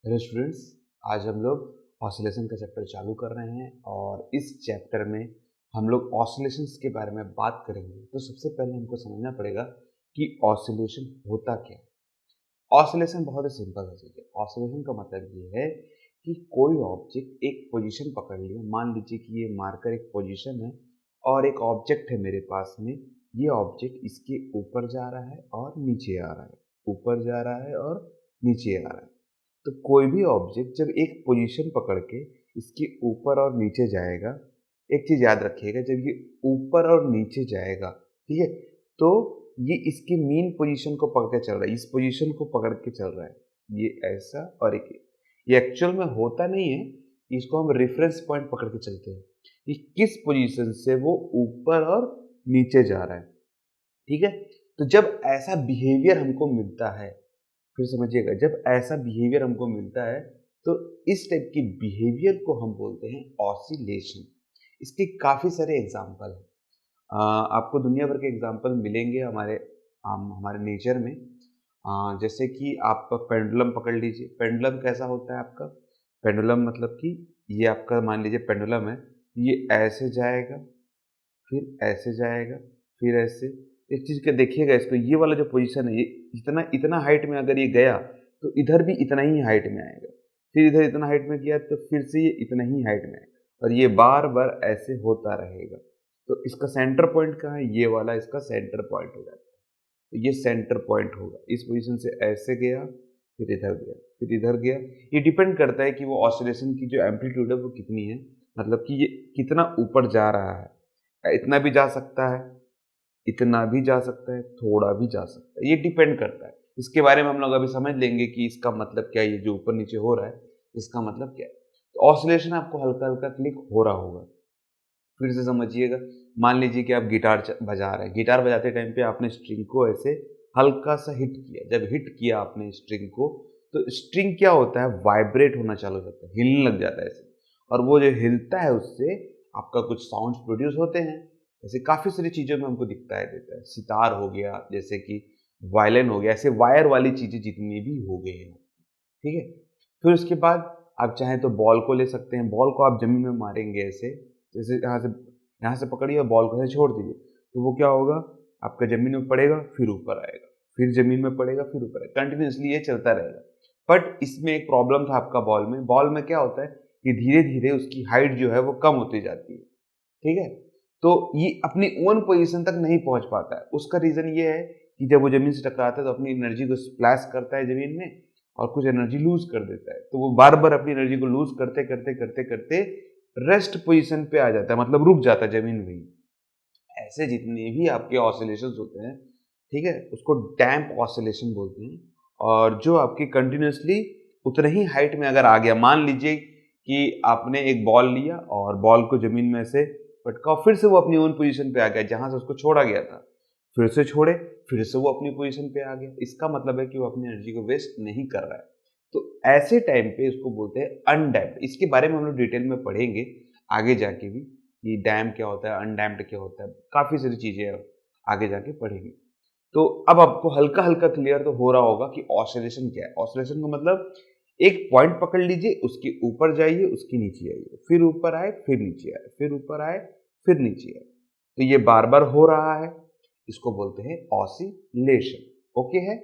Hello students, आज हम लोग ऑसिलेशन का चैप्टर चालू कर रहे हैं और इस चैप्टर में हम लोग ऑसिलेशंस के बारे में बात करेंगे। तो सबसे पहले हमको समझना पड़ेगा कि ऑसिलेशन होता क्या है। ऑसिलेशन बहुत ही सिंपल चीज़ है। ऑसिलेशन का मतलब ये है कि कोई ऑब्जेक्ट एक पोजीशन पकड़ लिया। मान लीजिए कि ये मार्कर एक पोजीशन है और एक ऑब्जेक्ट है मेरे पास में। ये ऑब्जेक्ट इसके ऊपर जा रहा है और नीचे आ रहा है, ऊपर जा रहा है और नीचे आ रहा है। तो कोई भी ऑब्जेक्ट जब एक पोजीशन पकड़ के इसके ऊपर और नीचे जाएगा, एक चीज याद रखिएगा, जब ये ऊपर और नीचे जाएगा, ठीक है, तो ये इसकी मीन पोजीशन को पकड़ के चल रहा है, इस पोजीशन को पकड़ के चल रहा है, ये ऐसा और एक ये एक्चुअल में होता नहीं है। इसको हम रेफरेंस पॉइंट पकड़ के चलते हैं कि किस पोजीशन से वो ऊपर और नीचे जा रहा है, ठीक है। तो जब ऐसा बिहेवियर हमको मिलता है, फिर समझिएगा, जब ऐसा बिहेवियर हमको मिलता है तो इस टाइप की बिहेवियर को हम बोलते हैं ऑसिलेशन। इसके काफ़ी सारे एग्जाम्पल हैं। आपको दुनिया भर के एग्जाम्पल मिलेंगे हमारे नेचर में। जैसे कि आप पेंडुलम पकड़ लीजिए। पेंडुलम कैसा होता है आपका? पेंडुलम मतलब कि ये आपका मान लीजिए पेंडुलम है, ये ऐसे जाएगा, फिर ऐसे जाएगा, फिर ऐसे। एक चीज का देखिएगा, इसको ये वाला जो पोजीशन है, ये इतना इतना हाइट में अगर ये गया तो इधर भी इतना ही हाइट में आएगा, फिर इधर इतना हाइट में गया तो फिर से ये इतना ही हाइट में आएगा, और ये बार बार ऐसे होता रहेगा। तो इसका सेंटर पॉइंट कहाँ है? ये वाला इसका सेंटर पॉइंट हो जाता है। तो ये सेंटर पॉइंट होगा। इस पोजीशन से ऐसे गया, फिर इधर गया, फिर इधर गया। ये डिपेंड करता है कि वो ऑसिलेशन की जो एम्पलीट्यूड है वो कितनी है, मतलब कि ये कितना ऊपर जा रहा है। इतना भी जा सकता है, इतना भी जा सकता है, थोड़ा भी जा सकता है, ये डिपेंड करता है। इसके बारे में हम लोग अभी समझ लेंगे कि इसका मतलब क्या है, ये जो ऊपर नीचे हो रहा है इसका मतलब क्या है। तो ऑसिलेशन आपको हल्का हल्का क्लिक हो रहा होगा। फिर से समझिएगा, मान लीजिए कि आप गिटार बजा रहे हैं। गिटार बजाते टाइम पे आपने स्ट्रिंग को ऐसे हल्का सा हिट किया। जब हिट किया आपने स्ट्रिंग को, तो स्ट्रिंग क्या होता है, वाइब्रेट होना चालू हो जाता है, हिलने लग जाता है ऐसे। और वो जो हिलता है उससे आपका कुछ साउंड प्रोड्यूस होते हैं। ऐसे काफ़ी सारी चीज़ों में हमको दिखता है देता है। सितार हो गया, जैसे कि वायलिन हो गया, ऐसे वायर वाली चीज़ें जितनी भी हो गई हैं, ठीक है। फिर उसके बाद आप चाहें तो बॉल को ले सकते हैं। बॉल को आप जमीन में मारेंगे ऐसे, जैसे यहाँ से पकड़िए और बॉल को ऐसे छोड़ दीजिए, तो वो क्या होगा, आपका जमीन में पड़ेगा, फिर ऊपर आएगा, फिर जमीन में पड़ेगा, फिर ऊपर आएगा, कंटिन्यूसली ये चलता रहेगा। बट इसमें एक प्रॉब्लम था आपका बॉल में। बॉल में क्या होता है कि धीरे धीरे उसकी हाइट जो है वो कम होती जाती है, ठीक है। तो ये अपनी ओन पोजीशन तक नहीं पहुंच पाता है। उसका रीजन ये है कि जब वो जमीन से टकराता है तो अपनी एनर्जी को स्प्लैश करता है जमीन में और कुछ एनर्जी लूज कर देता है। तो वो बार बार अपनी एनर्जी को लूज करते करते करते करते रेस्ट पोजीशन पे आ जाता है, मतलब रुक जाता है जमीन में ही। ऐसे जितने भी आपके ऑसिलेशंस होते हैं, ठीक है, उसको डैम्प ऑसिलेशन बोलते हैं। और जो आपकी कंटिन्यूसली उतने ही हाइट में अगर आ गया, मान लीजिए कि आपने एक बॉल लिया और बॉल को जमीन में से पटका, फिर से वो अपनी ओन पोजीशन पे आ गया जहां से उसको छोड़ा गया था, फिर से छोड़े, फिर से वो अपनी पोजीशन पे आ गया। इसका मतलब है कि वो अपनी एनर्जी को वेस्ट नहीं कर रहा है। तो ऐसे टाइम पे इसको बोलते हैं अनडैम्प्ड। इसके बारे में हम लोग डिटेल में पढ़ेंगे आगे जाके भी कि डैम क्या होता है, अनडैम्प्ड क्या होता है, काफी सारी चीजें आगे जाके पढ़ेंगे। तो अब आपको हल्का हल्का क्लियर तो हो रहा होगा कि ऑसिलेशन क्या है। ऑसिलेशन का मतलब एक पॉइंट पकड़ लीजिए, उसके ऊपर जाइए, उसके नीचे आइए, फिर ऊपर आए, फिर नीचे आए, फिर ऊपर आए, फिर नीचे आए। तो ये बार बार हो रहा है, इसको बोलते हैं ऑसिलेशन। ओके है,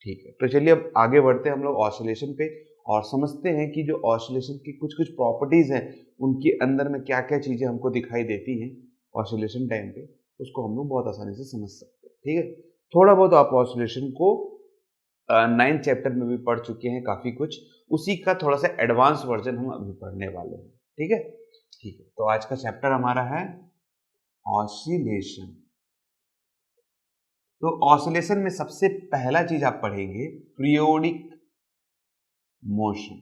ठीक है। तो चलिए अब आगे बढ़ते हैं हम लोग ऑसिलेशन पे और समझते हैं कि जो ऑसिलेशन की कुछ कुछ प्रॉपर्टीज हैं, उनके अंदर में क्या क्या चीजें हमको दिखाई देती हैं ऑसिलेशन टाइम पे, उसको हम लोग बहुत आसानी से समझ सकते हैं, ठीक है। थोड़ा बहुत आप ऑसिलेशन को 9th चैप्टर में भी पढ़ चुके हैं काफी कुछ, उसी का थोड़ा सा एडवांस वर्जन हम अभी पढ़ने वाले हैं, ठीक है। ठीक है, तो आज का चैप्टर हमारा है ऑसिलेशन। तो ऑसिलेशन में सबसे पहला चीज आप पढ़ेंगे पीरियोडिक मोशन।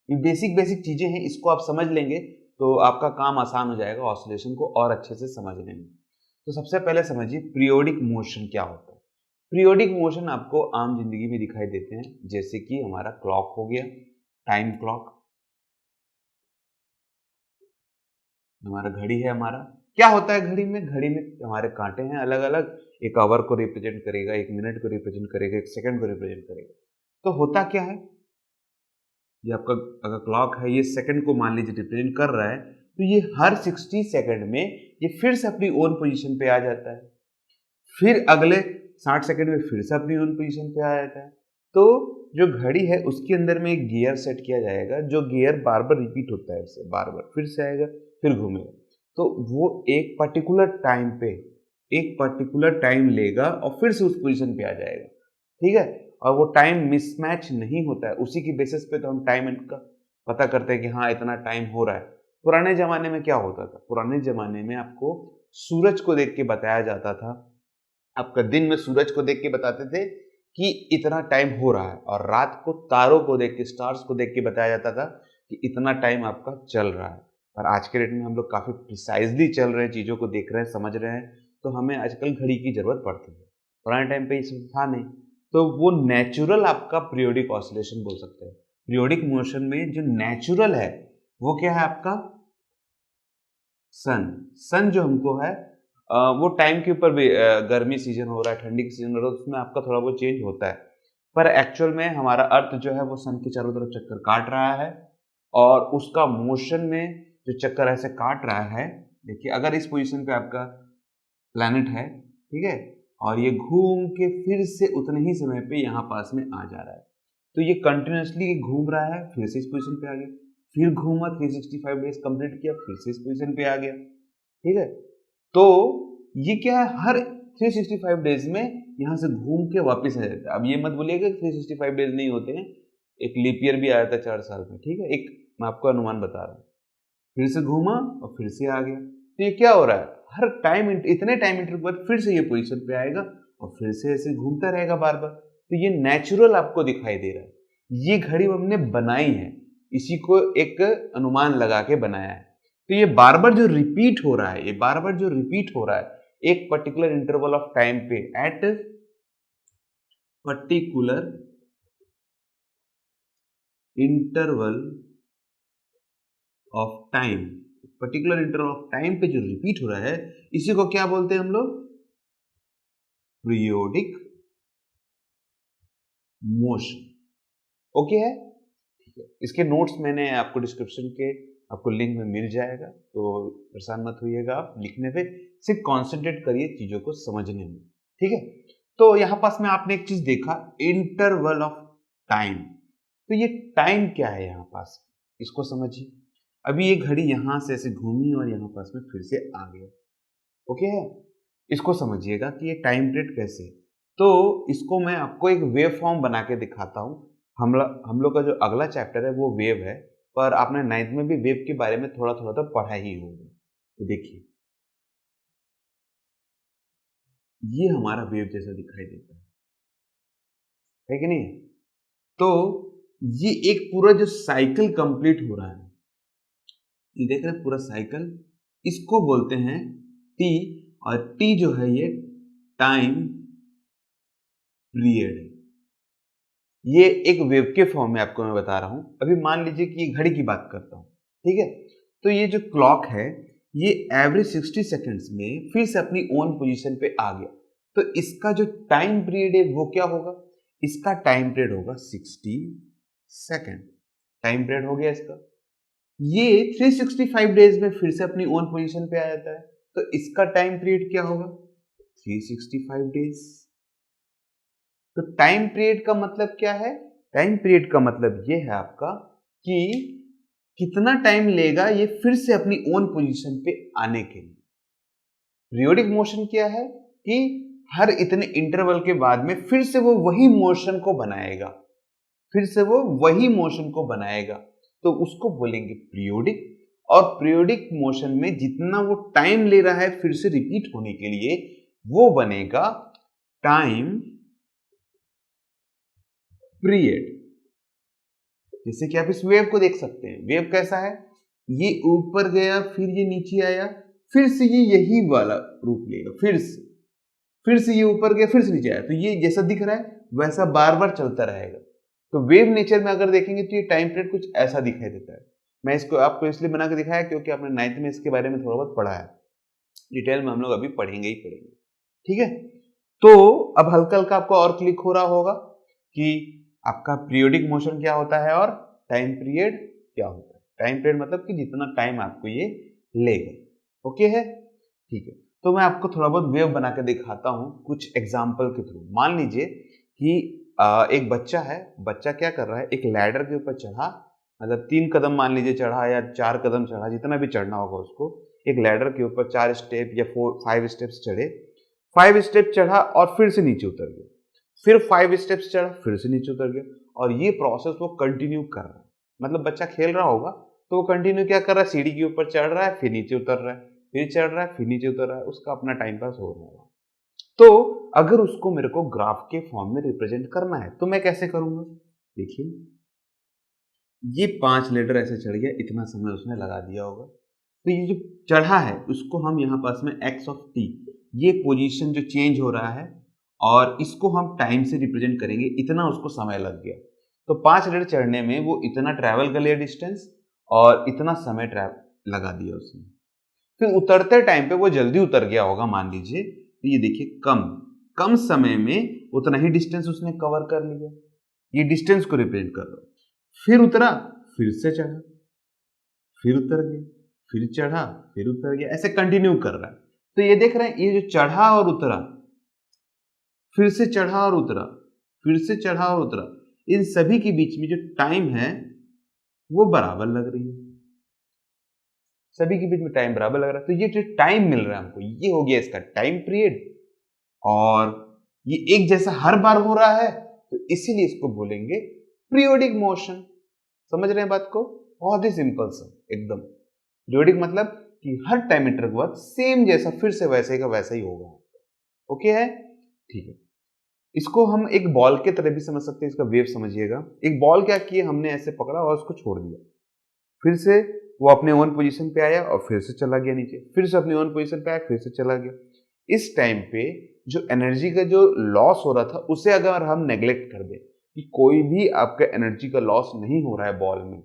ये बेसिक बेसिक चीजें हैं, इसको आप समझ लेंगे तो आपका काम आसान हो जाएगा ऑसिलेशन को और अच्छे से समझने में। तो सबसे पहले समझिए पीरियोडिक मोशन क्या होता है। पीरियोडिक मोशन आपको आम जिंदगी में दिखाई देते हैं, जैसे कि हमारा क्लॉक हो गया, टाइम क्लॉक, हमारा घड़ी है। हमारा क्या होता है घड़ी में? घड़ी में हमारे कांटे हैं अलग अलग, एक आवर को रिप्रेजेंट करेगा, एक मिनट को रिप्रेजेंट करेगा, एक सेकंड को रिप्रेजेंट करेगा। तो होता क्या है, ये आपका अगर क्लॉक है, ये सेकंड को मान लीजिए रिप्रेजेंट कर रहा है, तो ये हर 60 सेकंड में ये फिर से अपनी ओन पोजीशन पे आ जाता है, फिर अगले 60 सेकंड में फिर से अपनी ओन पोजीशन पे आ जाता है। तो जो घड़ी है उसके अंदर में एक गियर सेट किया जाएगा, जो गियर बार बार रिपीट होता है, इससे बार बार फिर से आएगा फिर घूमेगा, तो वो एक पर्टिकुलर टाइम पे एक पर्टिकुलर टाइम लेगा और फिर से उस पोजीशन पे आ जाएगा, ठीक है। और वो टाइम मिसमैच नहीं होता है, उसी की बेसिस पे तो हम टाइम का पता करते हैं कि हाँ इतना टाइम हो रहा है। पुराने जमाने में क्या होता था, पुराने जमाने में आपको सूरज को देख के बताया जाता था, आपका दिन में सूरज को देख के बताते थे कि इतना टाइम हो रहा है, और रात को तारों को देख के, स्टार्स को देख के बताया जाता था कि इतना टाइम आपका चल रहा है। और आज के डेट में हम लोग काफ़ी प्रिसाइजली चल रहे हैं, चीज़ों को देख रहे हैं, समझ रहे हैं, तो हमें आजकल घड़ी की ज़रूरत पड़ती है। पुराने टाइम पे ये सब था नहीं, तो वो नेचुरल आपका पीरियोडिक ऑसिलेशन बोल सकते हैं। पीरियोडिक मोशन में जो नेचुरल है वो क्या है आपका, सन जो हमको है वो टाइम के ऊपर भी गर्मी सीजन हो रहा है, ठंडी का सीजन हो रहा है, उसमें आपका थोड़ा बहुत चेंज होता है, पर एक्चुअल में हमारा अर्थ जो है वो सन के चारों तरफ चक्कर काट रहा है, और उसका मोशन में जो चक्कर ऐसे काट रहा है, देखिए अगर इस पोजीशन पे आपका प्लैनेट है, ठीक है, और ये घूम के फिर से उतने ही समय पे यहाँ पास में आ जा रहा है, तो ये कंटिन्यूसली घूम रहा है, फिर से इस पोजीशन पे आ गया, फिर घूमा 365 डेज कंप्लीट किया, फिर से इस पोजीशन पे आ गया, ठीक है। तो ये क्या है, हर 365 डेज में यहाँ से घूम के वापस आ जाता है। अब ये मत बोलिएगा 365 डेज नहीं होते हैं, एक लीप ईयर भी आया था 4 साल में, ठीक है, एक मैं आपको अनुमान बता रहा हूँ, फिर से घूमा और फिर से आ गया। तो ये क्या हो रहा है, हर टाइम इतने टाइम इंटरवल बाद फिर से ये पोजीशन पे आएगा और फिर से ऐसे घूमता रहेगा बार बार। तो ये नेचुरल आपको दिखाई दे रहा है। ये घड़ी हमने बनाई है, इसी को एक अनुमान लगा के बनाया है। तो ये बार बार जो रिपीट हो रहा है, ये बार बार जो रिपीट हो रहा है एक पर्टिकुलर इंटरवल ऑफ टाइम पे, at particular interval of time, particular interval of time पे जो रिपीट हो रहा है, इसी को क्या बोलते हैं हम लोग, पीरियोडिक मोशन। ओके है, ठीक है। इसके नोट्स मैंने आपको डिस्क्रिप्शन के आपको लिंक में मिल जाएगा, तो परेशान मत होइएगा आप लिखने पे, सिर्फ कॉन्सेंट्रेट करिए चीजों को समझने में, ठीक है। तो यहाँ पास में आपने एक चीज देखा, इंटरवल ऑफ टाइम। तो ये टाइम क्या है यहाँ पास, इसको समझिए। अभी ये घड़ी यहां से ऐसे घूमी और यहाँ पास में फिर से आ गया, ओके है। इसको समझिएगा कि ये टाइम पीरियड कैसे, तो इसको मैं आपको एक वेव फॉर्म बना के दिखाता हूँ। हम लोग का जो अगला चैप्टर है वो वेव है, पर आपने 9th में भी वेव के बारे में थोड़ा थोड़ा तो पढ़ा ही होगा। तो देखिए ये हमारा वेव जैसा दिखाई देता है कि नहीं। तो ये एक पूरा जो साइकिल कंप्लीट हो रहा है, ये देख रहे हैं पूरा साइकिल, इसको बोलते हैं टी, और टी जो है ये टाइम पीरियड है। ये एक वेव के फॉर्म में आपको मैं बता रहा हूं। अभी मान लीजिए कि ये घड़ी की बात करता हूं, ठीक है। तो ये जो क्लॉक है ये एवरी 60 सेकंड्स में फिर से अपनी ओन पोजीशन पे आ गया, तो इसका जो टाइम पीरियड है वो क्या होगा, इसका टाइम पीरियड होगा 60 सेकंड, टाइम पीरियड हो गया इसका। ये 365 डेज में फिर से अपनी ओन पोजीशन पे आ जाता है, तो इसका टाइम पीरियड क्या होगा, 365 डेज। तो टाइम पीरियड का मतलब क्या है, टाइम पीरियड का मतलब ये है आपका कि कितना टाइम लेगा ये फिर से अपनी ओन पोजीशन पे आने के लिए। पीरियोडिक मोशन क्या है कि हर इतने इंटरवल के बाद में फिर से वो वही मोशन को बनाएगा, फिर से वो वही मोशन को बनाएगा, तो उसको बोलेंगे पीरियोडिक। और पीरियोडिक मोशन में जितना वो टाइम ले रहा है फिर से रिपीट होने के लिए, वो बनेगा टाइम पीरियड। जैसे कि आप इस वेव को देख सकते हैं, वेव कैसा है, ये ऊपर गया फिर ये नीचे आया, फिर से ये यही वाला रूप लेगा, फिर से ये ऊपर गया फिर से नीचे आया, तो ये जैसा दिख रहा है वैसा बार बार चलता रहेगा। तो वेव नेचर में अगर देखेंगे तो ये टाइम पीरियड कुछ ऐसा दिखाई देता है। मैं इसको आपको इसलिए बना के दिखाया क्योंकि आपने 9th में इसके बारे में थोड़ा बहुत पढ़ा है, डिटेल में हम लोग अभी पढ़ेंगे ही पढ़ेंगे, ठीक है। तो अब हल्का हल्का आपको और क्लिक हो रहा होगा कि आपका पीरियोडिक मोशन क्या होता है और टाइम पीरियड क्या होता है। टाइम पीरियड मतलब कि जितना टाइम आपको ये लेगा। ओके है, ठीक है। तो मैं आपको थोड़ा बहुत वेव बना के दिखाता हूँ कुछ एग्जाम्पल के थ्रू। मान लीजिए कि एक बच्चा है, बच्चा क्या कर रहा है, एक लैडर के ऊपर चढ़ा, मतलब 3 कदम मान लीजिए चढ़ा या 4 कदम चढ़ा, जितना भी चढ़ना होगा उसको, एक लैडर के ऊपर 4 स्टेप या 5 स्टेप्स चढ़े, 5 स्टेप चढ़ा और फिर से नीचे उतर गया, फिर 5 स्टेप्स चढ़ा, फिर से नीचे उतर गया, और ये प्रोसेस वो कंटिन्यू कर रहा है। मतलब बच्चा खेल रहा होगा तो वो कंटिन्यू क्या कर रहा है, सीढ़ी के ऊपर चढ़ रहा है, फिर नीचे उतर रहा है, फिर चढ़ रहा है, फिर नीचे उतर रहा है, उसका अपना टाइम पास हो रहा है। तो अगर उसको मेरे को ग्राफ के फॉर्म में रिप्रेजेंट करना है तो मैं कैसे करूंगा। देखिए, ये 5 लेटर ऐसे चढ़ गया, इतना समय उसने लगा दिया होगा। तो ये जो चढ़ा है उसको हम यहाँ पास में एक्स ऑफ टी, ये पोजीशन जो चेंज हो रहा है, और इसको हम टाइम से रिप्रेजेंट करेंगे, इतना उसको समय लग गया। तो 5 लेटर चढ़ने में वो इतना ट्रैवल कर लिया डिस्टेंस, और इतना समय ट्रैवल लगा दिया उसने। फिर उतरते टाइम पे वो जल्दी उतर गया होगा मान लीजिए, तो ये देखिए कम कम समय में उतना ही डिस्टेंस उसने कवर कर लिया। ये डिस्टेंस को रिप्रेजेंट कर रहा है। फिर उतरा, फिर से चढ़ा, फिर उतर गया, फिर चढ़ा, फिर उतर गया, ऐसे कंटिन्यू कर रहा है। तो ये देख रहे हैं, ये जो चढ़ा और उतरा, फिर से चढ़ा और उतरा, फिर से चढ़ा और उतरा, इन सभी के बीच में जो टाइम है वो बराबर लग रही है। सभी के बीच में टाइम बराबर लग रहा है। तो ये जो टाइम मिल रहा है हमको, ये हो गया इसका टाइम पीरियड, और ये एक जैसा हर बार हो रहा है, तो इसीलिए इसको बोलेंगे पीरियोडिक मोशन। समझ रहे हैं बात को? बहुत ही सिंपल सा एकदम। पीरियोडिक मतलब कि हर टाइम इंटरवल के बाद सेम जैसा फिर से वैसे का वैसा ही होगा। ओके है, ठीक है। इसको हम एक बॉल के तरह भी समझ सकते हैं, इसका वेव समझिएगा। एक बॉल क्या किए, हमने ऐसे पकड़ा और उसको छोड़ दिया, फिर से वो अपने ओन पोजीशन पे आया और फिर से चला गया नीचे, फिर से अपने ओन पोजीशन पे आया, फिर से चला गया। इस टाइम पे जो एनर्जी का जो लॉस हो रहा था उसे अगर हम नेग्लेक्ट कर दें कि कोई भी आपका एनर्जी का लॉस नहीं हो रहा है बॉल में,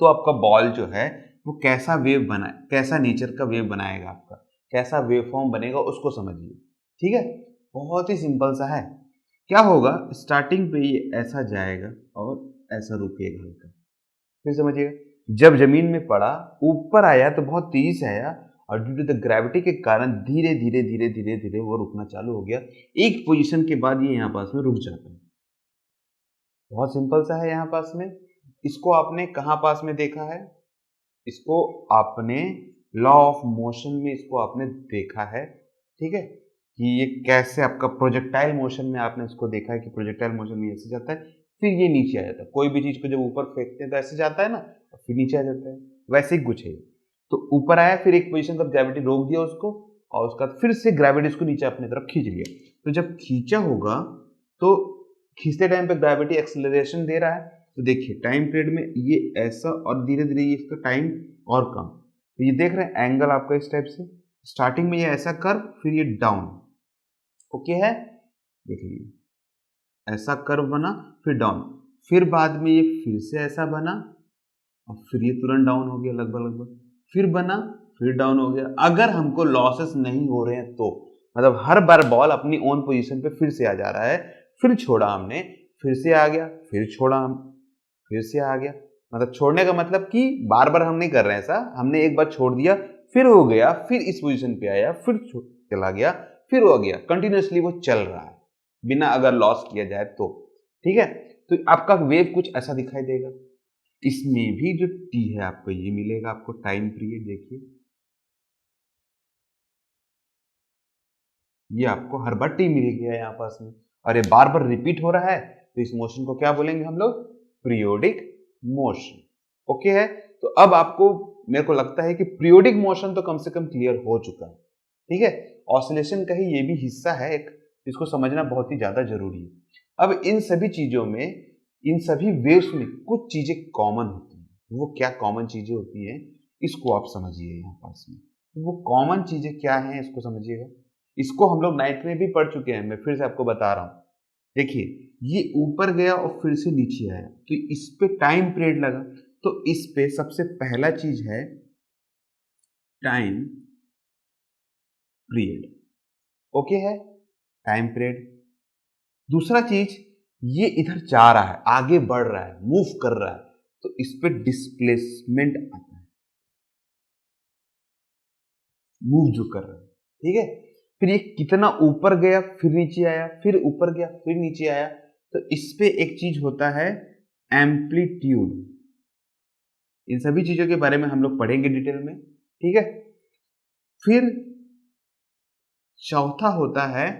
तो आपका बॉल जो है वो कैसा वेव बनाए, कैसा नेचर का वेव बनाएगा, आपका कैसा वेव फॉर्म बनेगा उसको समझिए। ठीक है, बहुत ही सिंपल सा है। क्या होगा, स्टार्टिंग पे ये ऐसा जाएगा और ऐसा रुकेगा हल्का, फिर समझिएगा जब जमीन में पड़ा ऊपर आया तो बहुत तेजी से आया, और ड्यू टू द ग्रेविटी के कारण धीरे धीरे धीरे धीरे धीरे वो रुकना चालू हो गया। एक पोजीशन के बाद ये यहाँ पास में रुक जाता है। बहुत सिंपल सा है यहाँ पास में। इसको आपने कहाँ पास में देखा है, इसको आपने लॉ ऑफ मोशन में इसको आपने देखा है। ठीक है, कि ये कैसे आपका प्रोजेक्टाइल मोशन में आपने इसको देखा है कि प्रोजेक्टाइल मोशन में ऐसे जाता है, फिर ये नीचे आ जाता है। कोई भी चीज को जब ऊपर फेंकते हैं तो ऐसे जाता है ना, और फिर नीचे आ जाता है, वैसे ही कुछ है। तो ऊपर आया, फिर एक पोजीशन तक ग्रेविटी रोक दिया उसको, और उसका फिर से ग्रेविटी उसको नीचे अपनी तरफ खींच लिया। तो जब खींचा होगा तो खींचते टाइम पे ग्रेविटी एक्सेलरेशन दे रहा है, तो देखिए टाइम पीरियड में ये ऐसा और धीरे धीरे ये इसका टाइम और कम। तो ये देख रहे हैं एंगल आपका इस टाइप से, स्टार्टिंग में ये ऐसा कर्व, फिर ये डाउन। ओके है, देखिए ऐसा कर्व बना, फिर डाउन, फिर बाद में ये फिर से ऐसा बना, और फिर ये तुरंत डाउन हो गया लगभग लगभग, फिर बना, फिर डाउन हो गया। अगर हमको लॉसेस नहीं हो रहे हैं तो, मतलब हर बार बॉल अपनी ओन पोजीशन पे फिर से आ जा रहा है, फिर छोड़ा हमने, फिर से आ गया, फिर छोड़ा हम, फिर से आ गया। मतलब छोड़ने का मतलब कि बार बार हम नहीं कर रहे हैं ऐसा, हमने एक बार छोड़ दिया, फिर हो गया, फिर इस पोजीशन पे आया, फिर चला गया, फिर हो गया, कंटिन्यूअसली वो चल रहा है बिना अगर लॉस किया जाए तो। ठीक है, तो आपका वेव कुछ ऐसा दिखाई देगा। इसमें भी जो टी है आपको ये मिलेगा, आपको टाइम पीरियड देखिए, ये आपको हर बार टी मिल गया यहाँ पास में, और ये बार बार रिपीट हो रहा है, तो इस मोशन को क्या बोलेंगे हम लोग, पीरियोडिक मोशन। ओके है, तो अब आपको मेरे को लगता है कि पीरियोडिक मोशन तो कम से कम क्लियर हो चुका है। ठीक है, ऑसिलेशन का ही ये भी हिस्सा है एक, इसको समझना बहुत ही ज्यादा जरूरी है। अब इन सभी चीजों में, इन सभी वेव्स में कुछ चीजें कॉमन होती हैं। वो क्या कॉमन चीजें होती हैं इसको आप समझिए यहाँ पास में। तो वो कॉमन चीजें क्या हैं इसको समझिएगा। इसको हम लोग नाइट में भी पढ़ चुके हैं, मैं फिर से आपको बता रहा हूं। देखिए, ये ऊपर गया और फिर से नीचे आया, तो इस पे टाइम पीरियड लगा। तो इस पे सबसे पहला चीज है टाइम पीरियड। ओके है, टाइम पीरियड। दूसरा चीज, ये इधर जा रहा है, आगे बढ़ रहा है, मूव कर रहा है, तो इस पे डिस्प्लेसमेंट आता है, मूव जो कर रहा है, ठीक है। फिर ये कितना ऊपर गया, फिर नीचे आया, फिर ऊपर गया, फिर नीचे आया, तो इस पे एक चीज होता है एम्पलीट्यूड। इन सभी चीजों के बारे में हम लोग पढ़ेंगे डिटेल में, ठीक है। फिर चौथा होता है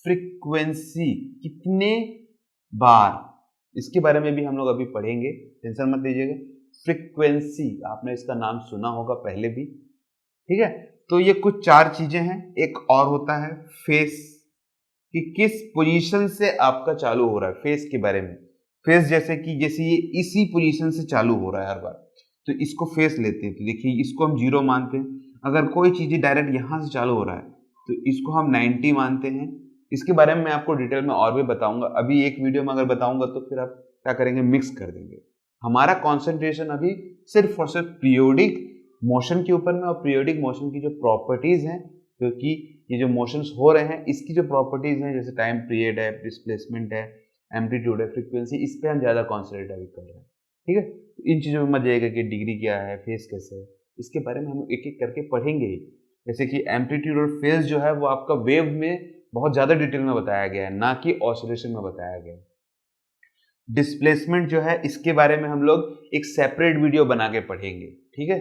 फ्रीक्वेंसी, कितने बार, इसके बारे में भी हम लोग अभी पढ़ेंगे, टेंशन मत लीजिएगा। फ्रीक्वेंसी आपने इसका नाम सुना होगा पहले भी, ठीक है। तो ये कुछ चार चीजें हैं। एक और होता है फेस, कि किस पोजीशन से आपका चालू हो रहा है, फेस के बारे में। फेस जैसे ये इसी पोजीशन से चालू हो रहा है हर बार, तो इसको फेस लेते हैं। तो देखिए इसको हम 0 मानते हैं। अगर कोई चीज डायरेक्ट यहां से चालू हो रहा है तो इसको हम 90 मानते हैं। इसके बारे में मैं आपको डिटेल में और भी बताऊंगा, अभी एक वीडियो में अगर बताऊंगा तो फिर आप क्या करेंगे, मिक्स कर देंगे। हमारा कॉन्सेंट्रेशन अभी सिर्फ और सिर्फ पीरियोडिक मोशन के ऊपर में, और पीरियोडिक मोशन की जो प्रॉपर्टीज हैं, क्योंकि ये जो मोशंस हो रहे हैं इसकी जो प्रॉपर्टीज हैं, जैसे टाइम पीरियड है, डिस्प्लेसमेंट है, एम्पलीट्यूड है, फ्रीक्वेंसी, इस पे हम ज्यादा कॉन्सेंट्रेट अभी कर रहे हैं, ठीक है। इन चीजों में मत जाइएगा कि डिग्री क्या है, फेस कैसे है, इसके बारे में हम एक एक करके पढ़ेंगे ही। जैसे कि एम्पलीट्यूड और फेस जो है वो आपका वेव में बहुत ज्यादा डिटेल में बताया गया है, ना कि ऑसिलेशन में बताया गया है। डिस्प्लेसमेंट जो है इसके बारे में हम लोग एक सेपरेट वीडियो बना के पढ़ेंगे, ठीक है।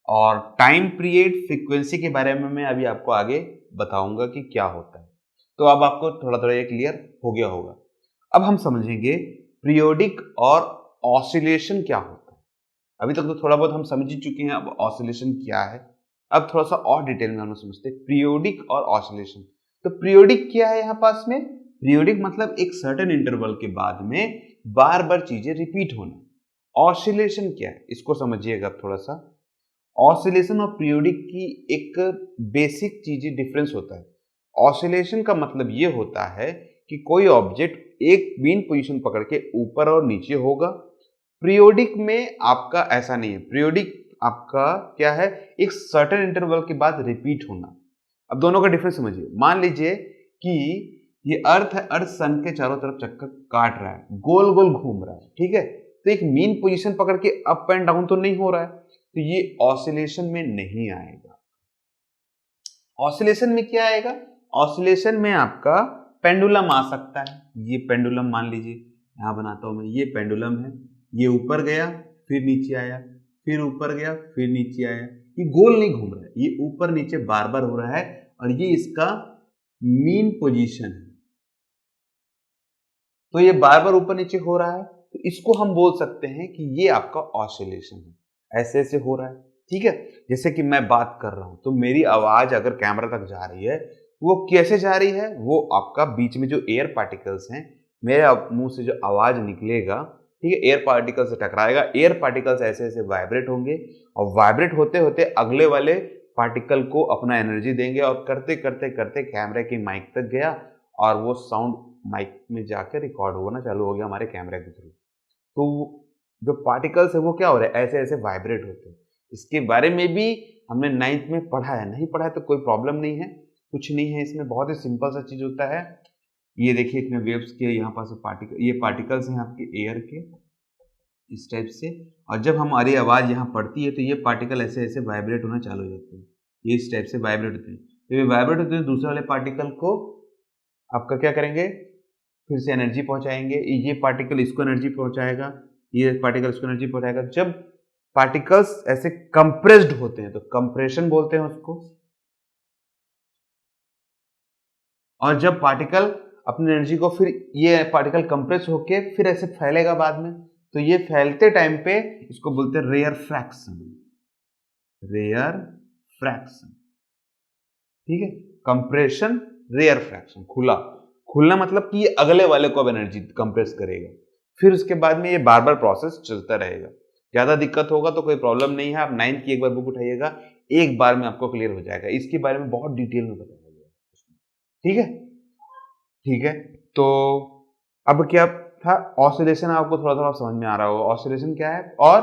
और टाइम पीरियड, फ्रीक्वेंसी के बारे में मैं अभी आपको आगे बताऊंगा कि क्या होता है। तो अब आपको थोड़ा थोड़ा ये क्लियर हो गया होगा। अब हम समझेंगे पीरियोडिक और ऑसिलेशन क्या होता है। अभी तक तो थोड़ा बहुत हम समझ ही चुके हैं, अब ऑसिलेशन क्या है अब थोड़ा सा और डिटेल में हम समझते हैं पीरियोडिक और ऑसिलेशन। तो पीरियोडिक क्या है यहाँ पास में, पीरियोडिक मतलब एक सर्टेन इंटरवल के बाद में बार बार चीजें रिपीट होना। ऑसिलेशन क्या है इसको समझिएगा थोड़ा सा। ऑसिलेशन और पीरियोडिक की एक बेसिक चीज डिफरेंस होता है। ऑसिलेशन का मतलब ये होता है कि कोई ऑब्जेक्ट एक मेन पोजीशन पकड़ के ऊपर और नीचे होगा। पीरियोडिक में आपका ऐसा नहीं है। पीरियोडिक आपका क्या है, एक सर्टेन इंटरवल के बाद रिपीट होना। अब दोनों का डिफरेंस समझिए। मान लीजिए कि ये अर्थ है, अर्थ सन के चारों तरफ चक्कर काट रहा है, गोल गोल घूम रहा है, ठीक है। तो एक मीन पोजीशन पकड़ के अप एंड डाउन तो नहीं हो रहा है, तो ये ऑसिलेशन में नहीं आएगा। ऑसिलेशन में क्या आएगा, ऑसिलेशन में आपका पेंडुलम आ सकता है। ये पेंडुलम मान लीजिए, यहां बनाता हूं मैं, ये पेंडुलम है, ये ऊपर गया फिर नीचे आया, फिर ऊपर गया फिर नीचे आया। ये गोल नहीं घूम रहा है, ये ऊपर नीचे बार बार हो रहा है, और ये इसका मीन पोजीशन है। तो ये बार बार ऊपर नीचे हो रहा है, तो इसको हम बोल सकते हैं कि ये आपका ऑसिलेशन है, ऐसे ऐसे हो रहा है, ठीक है। जैसे कि मैं बात कर रहा हूं तो मेरी आवाज अगर कैमरा तक जा रही है, वो कैसे जा रही है, वो आपका बीच में जो एयर पार्टिकल्स हैं, मेरे मुंह से जो आवाज निकलेगा, ठीक है, एयर पार्टिकल से टकराएगा, एयर पार्टिकल्स ऐसे ऐसे वाइब्रेट होंगे, और वाइब्रेट होते होते अगले वाले पार्टिकल को अपना एनर्जी देंगे, और करते करते करते कैमरे की माइक तक गया, और वो साउंड माइक में जाकर रिकॉर्ड होना चालू हो गया हमारे कैमरे के थ्रू। तो जो पार्टिकल्स है वो क्या हो रहे हैं, ऐसे ऐसे वाइब्रेट होते हैं। इसके बारे में भी हमने 9th में पढ़ा है, नहीं पढ़ा है तो कोई प्रॉब्लम नहीं है, कुछ नहीं है इसमें, बहुत ही सिंपल सा चीज होता है। ये देखिए इतने वेव्स के यहाँ पास पार्टिकल, ये पार्टिकल्स हैं आपके एयर के, इस टाइप से, और जब हमारी आवाज यहाँ पड़ती है तो ये पार्टिकल ऐसे ऐसे वाइब्रेट होना चालू हो जाते हैं, ये इस टाइप से वाइब्रेट होते हैं। तो ये वाइब्रेट होते हैं, दूसरे वाले पार्टिकल को आपका क्या करेंगे, फिर से एनर्जी पहुंचाएंगे। ये पार्टिकल इसको एनर्जी पहुंचाएगा, ये पार्टिकल इसको एनर्जी पहुंचाएगा। जब पार्टिकल्स ऐसे कंप्रेस्ड होते हैं तो कंप्रेशन बोलते हैं उसको, और जब पार्टिकल अपनी एनर्जी को, फिर ये पार्टिकल कंप्रेस होके फिर ऐसे फैलेगा बाद में, तो ये फैलते टाइम पे इसको बोलते हैं रेयर फ्रैक्शन, रेयर फ्रैक्शन, ठीक है। कंप्रेशन, रेयर फ्रैक्शन, खुला खुलना मतलब कि ये अगले वाले को अब एनर्जी कंप्रेस करेगा, फिर उसके बाद में ये बार बार प्रोसेस चलता रहेगा। ज्यादा दिक्कत होगा तो कोई प्रॉब्लम नहीं है, आप 9th की एक बार बुक उठाइएगा, एक बार में आपको क्लियर हो जाएगा। इसके बारे में बहुत डिटेल में बताया गया है, ठीक है, ठीक है। तो अब क्या था, ऑसिलेशन आपको थोड़ा थोड़ा समझ में आ रहा होगा, ऑसिलेशन क्या है, और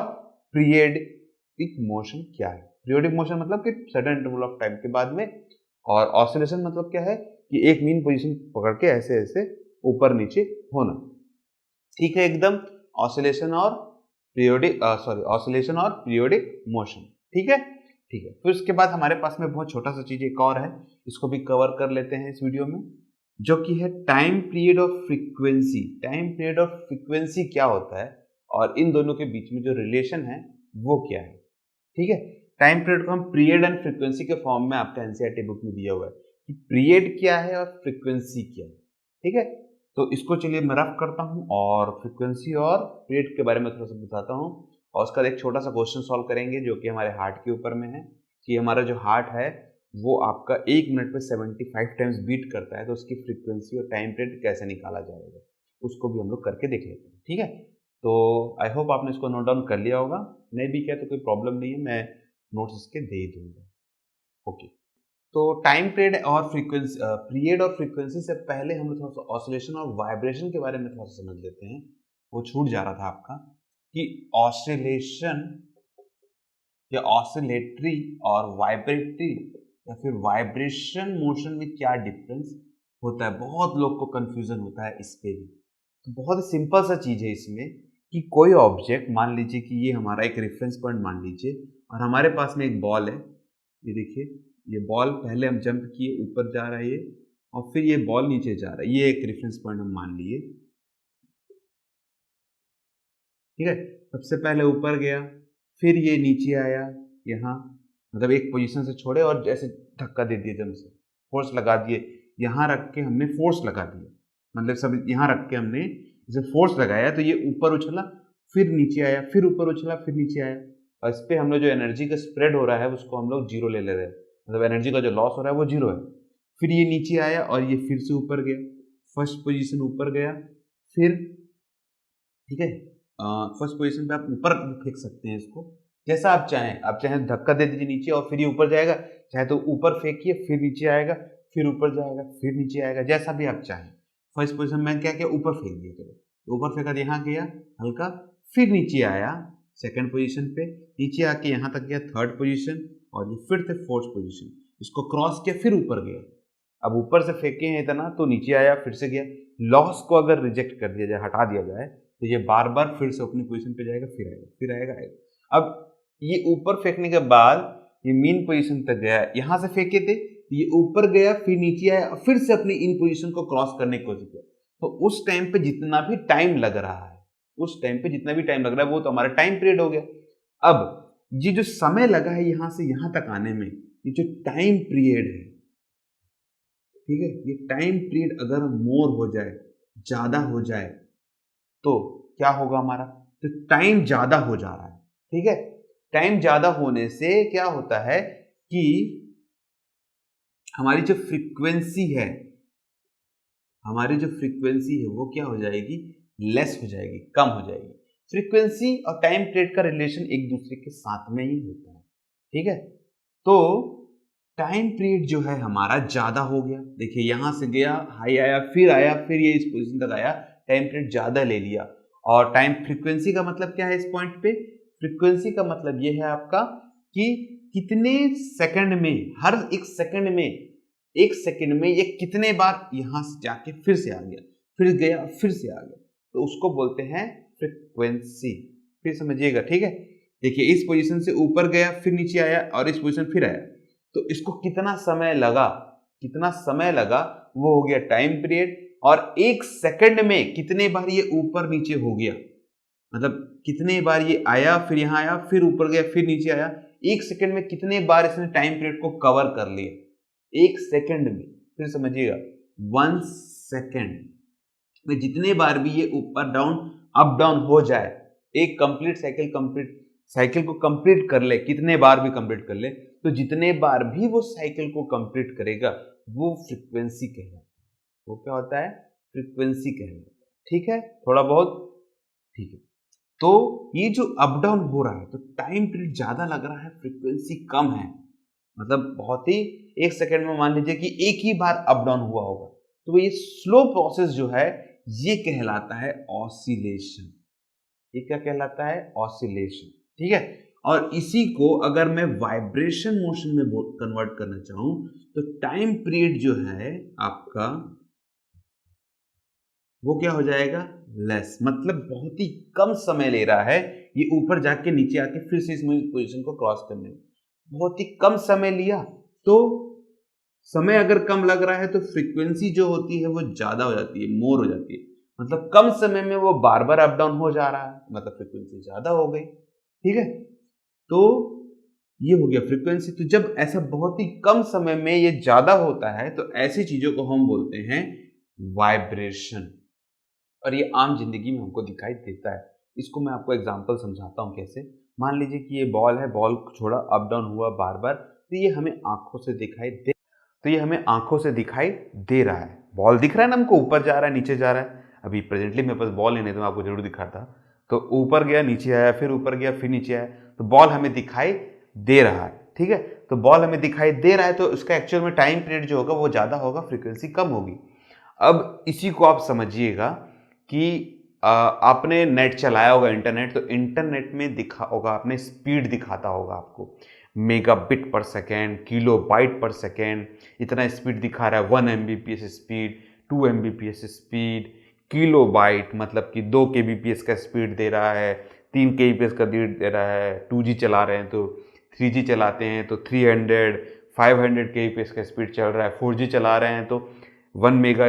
पीरियडिक मोशन क्या है। पीरियडिक मोशन मतलब कि सर्टेन इंटरवल ऑफ टाइम के बाद में, और ऑसिलेशन मतलब क्या है कि एक मीन पोजीशन पकड़ के ऐसे ऐसे ऊपर नीचे होना। ठीक है एकदम, ऑसिलेशन और ऑसिलेशन और पीरियोडिक मोशन। ठीक है, ठीक है। फिर उसके बाद हमारे पास में बहुत छोटा सा चीज एक और है, इसको भी कवर कर लेते हैं इस वीडियो में, जो कि है time period of frequency. Time period of frequency क्या होता है और इन दोनों के बीच में जो रिलेशन है वो क्या है। ठीक है, टाइम पीरियड को हम पीरियड एंड फ्रीक्वेंसी के फॉर्म में आपके एनसीईआरटी बुक में दिया हुआ है कि पीरियड क्या है और फ्रीक्वेंसी क्या है। ठीक है, तो इसको चलिए मैं रफ करता हूँ और फ्रीक्वेंसी और पीरियड के बारे में थोड़ा सा बताता हूँ, और उसका एक छोटा सा क्वेश्चन सॉल्व करेंगे जो कि हमारे हार्ट के ऊपर में है कि हमारा जो हार्ट है वो आपका 1 मिनट में 75 टाइम्स बीट करता है, तो उसकी फ्रीक्वेंसी और टाइम पीरियड कैसे निकाला जाएगा उसको भी हम लोग करके देख लेते हैं। ठीक है, तो आई होप आपने इसको नोट डाउन कर लिया होगा, नहीं भी किया तो कोई प्रॉब्लम नहीं है, मैं नोट्स इसके दे ही दूंगा। ओके, तो टाइम पीरियड और फ्रीक्वेंसी, पीरियड और फ्रीक्वेंसी से पहले हम लोग थोड़ा सा ऑसिलेशन और वाइब्रेशन के बारे में थोड़ा सा समझ लेते हैं, वो छूट जा रहा था आपका कि ऑसिलेशन या ऑसिलेटरी और वाइब्रेटरी या फिर वाइब्रेशन मोशन में क्या डिफरेंस होता है। बहुत लोग को कंफ्यूजन होता है इस पे भी। तो बहुत ही सिंपल सा चीज है इसमें कि कोई ऑब्जेक्ट, मान लीजिए कि ये हमारा एक रेफरेंस पॉइंट मान लीजिए और हमारे पास में एक बॉल है, ये देखिए, ये बॉल पहले हम जंप किए, ऊपर जा रहा है ये, और फिर ये बॉल नीचे जा रहा है, ये एक रेफरेंस पॉइंट हम मान लिए। ठीक है, सबसे पहले ऊपर गया, फिर ये नीचे आया यहाँ, मतलब एक पोजीशन से छोड़े और जैसे धक्का दे दिया, जम से फोर्स लगा दिए, यहाँ रख के हमने फोर्स लगा दिया, मतलब सब यहाँ रख के हमने जैसे फोर्स लगाया तो ये ऊपर उछला, फिर नीचे आया, फिर ऊपर उछला, फिर नीचे आया, और इस पर हम लोग जो एनर्जी का स्प्रेड हो रहा है उसको हम लोग जीरो ले रहे हैं, मतलब एनर्जी का जो लॉस हो रहा है वो जीरो है। फिर ये नीचे आया और ये फिर से ऊपर गया, फर्स्ट पोजीशन ऊपर गया, फिर ठीक है, फर्स्ट पोजीशन पे आप ऊपर फेंक सकते हैं इसको जैसा आप चाहें, आप चाहें धक्का दे दीजिए नीचे और फिर ये ऊपर जाएगा, चाहे तो ऊपर फेंकिए फिर नीचे आएगा, फिर ऊपर जाएगा, फिर नीचे आएगा, जैसा भी आप चाहें। फर्स्ट पोजीशन में क्या किया, ऊपर फेंक दिया, चलो तो ऊपर फेंका, यहाँ गया हल्का, फिर नीचे आया सेकंड पोजीशन पे, नीचे आके यहाँ तक गया थर्ड पोजीशन, और ये फिर से फोर्थ पोजीशन, इसको क्रॉस किया फिर ऊपर गया। अब ऊपर से फेंके हैं इतना तो नीचे आया फिर से गया। लॉस को अगर रिजेक्ट कर दिया जाए, हटा दिया जाए, तो ये बार बार फिर से अपनी पोजीशन पे जाएगा, फिर आएगा, फिर आएगा। अब ये ऊपर फेंकने के बाद ये मीन पोजीशन तक गया, यहाँ से फेंके थे ये ऊपर गया, फिर नीचे आया, फिर से अपनी इन पोजीशन को क्रॉस करने की कोशिश किया। तो उस टाइम पे जितना भी टाइम लग रहा है, उस टाइम पे जितना भी टाइम लग रहा है वो तो हमारा टाइम पीरियड हो गया। अब ये जो समय लगा है यहाँ से यहाँ तक आने में, ये जो टाइम पीरियड है, ठीक है, ये टाइम पीरियड अगर मोर हो जाए, ज्यादा हो जाए, तो क्या होगा हमारा, तो टाइम ज्यादा हो जा रहा है। ठीक है, टाइम ज्यादा होने से क्या होता है कि हमारी जो फ्रीक्वेंसी है, हमारी जो फ्रीक्वेंसी है वो क्या हो जाएगी, लेस हो जाएगी, कम हो जाएगी। फ्रीक्वेंसी और टाइम पीरियड का रिलेशन एक दूसरे के साथ में ही होता है। ठीक है, तो टाइम पीरियड जो है हमारा ज्यादा हो गया, देखिए यहां से गया, हाई आया, फिर ये इस पोजीशन तक आया, टाइम पीरियड ज्यादा ले लिया। और टाइम फ्रीक्वेंसी का मतलब क्या है इस पॉइंट पे, फ्रीक्वेंसी का मतलब ये है आपका कि कितने सेकंड में, हर एक सेकंड में ये कितने बार यहां से जाके फिर से आ गया, फिर गया, फिर से आ गया, तो उसको बोलते हैं फ्रीक्वेंसी। फिर समझिएगा, ठीक है, देखिए इस पोजीशन से ऊपर गया, फिर नीचे आया, और इस पोजीशन फिर आया, तो इसको कितना समय लगा, वो हो गया टाइम पीरियड। और एक सेकंड में कितने बार ये ऊपर नीचे हो गया, मतलब कितने बार ये आया, फिर यहां आया, फिर ऊपर गया, फिर नीचे आया, एक सेकंड में कितने बार इसने टाइम पीरियड को कवर कर लिया, एक सेकंड में। फिर समझिएगा, 1 सेकंड में जितने बार भी ये ऊपर डाउन अप डाउन हो जाए, एक कंप्लीट साइकिल को कंप्लीट कर ले, कितने बार भी कंप्लीट कर ले, तो जितने बार भी वो साइकिल को कंप्लीट करेगा वो फ्रीक्वेंसी कहलाता है। वो क्या होता है, फ्रीक्वेंसी कहलाता है। ठीक है, थोड़ा बहुत ठीक है। तो ये जो अप डाउन हो रहा है, तो टाइम पीरियड ज्यादा लग रहा है, फ्रीक्वेंसी कम है, मतलब बहुत ही, एक सेकंड में मान लीजिए कि एक ही बार अप डाउन हुआ होगा, तो ये स्लो प्रोसेस जो है ये कहलाता है ऑसिलेशन। ये क्या कहलाता है, ऑसिलेशन। ठीक है, और इसी को अगर मैं वाइब्रेशन मोशन में कन्वर्ट करना चाहूं, तो टाइम पीरियड जो है आपका वो क्या हो जाएगा, लेस, मतलब बहुत ही कम समय ले रहा है ये ऊपर जाके नीचे आके फिर से इस पोजीशन को क्रॉस करने में, बहुत ही कम समय लिया। तो समय अगर कम लग रहा है तो फ्रीक्वेंसी जो होती है वो ज्यादा हो जाती है, मोर हो जाती है, मतलब कम समय में वो बार बार अप डाउन हो जा रहा है, मतलब फ्रीक्वेंसी ज्यादा हो गई। ठीक है, तो ये हो गया फ्रीक्वेंसी। तो जब ऐसा बहुत ही कम समय में ये ज्यादा होता है तो ऐसी चीजों को हम बोलते हैं वाइब्रेशन, और ये आम जिंदगी में हमको दिखाई देता है। इसको मैं आपको एग्जांपल समझाता हूँ कैसे। मान लीजिए कि ये बॉल है, बॉल छोड़ा अप डाउन हुआ बार बार, तो ये हमें आंखों से दिखाई दे रहा है। बॉल दिख रहा है ना हमको, ऊपर जा रहा है नीचे जा रहा है। अभी प्रेजेंटली मेरे पास बॉल नहीं, तो मैं आपको जरूर दिखाता। तो ऊपर गया नीचे आया, फिर ऊपर गया फिर नीचे आया, तो बॉल हमें दिखाई दे रहा है। ठीक है, तो बॉल हमें दिखाई दे रहा है तो उसका एक्चुअल में टाइम पीरियड जो होगा वो ज्यादा होगा, फ्रीक्वेंसी कम होगी। अब इसी को आप समझिएगा कि आपने नेट चलाया होगा, इंटरनेट, तो इंटरनेट में दिखा होगा, आपने स्पीड दिखाता होगा आपको, मेगाबिट पर सेकेंड, किलोबाइट पर सेकेंड, इतना स्पीड दिखा रहा है। 1 Mbps speed, 2 Mbps speed, kilobyte मतलब कि 2 kbps का स्पीड दे रहा है, 3 kbps का दे रहा है। 2G चला रहे हैं तो 3G चलाते हैं तो 300 500 kbps का स्पीड चल रहा है। 4G चला रहे हैं तो 1 मेगा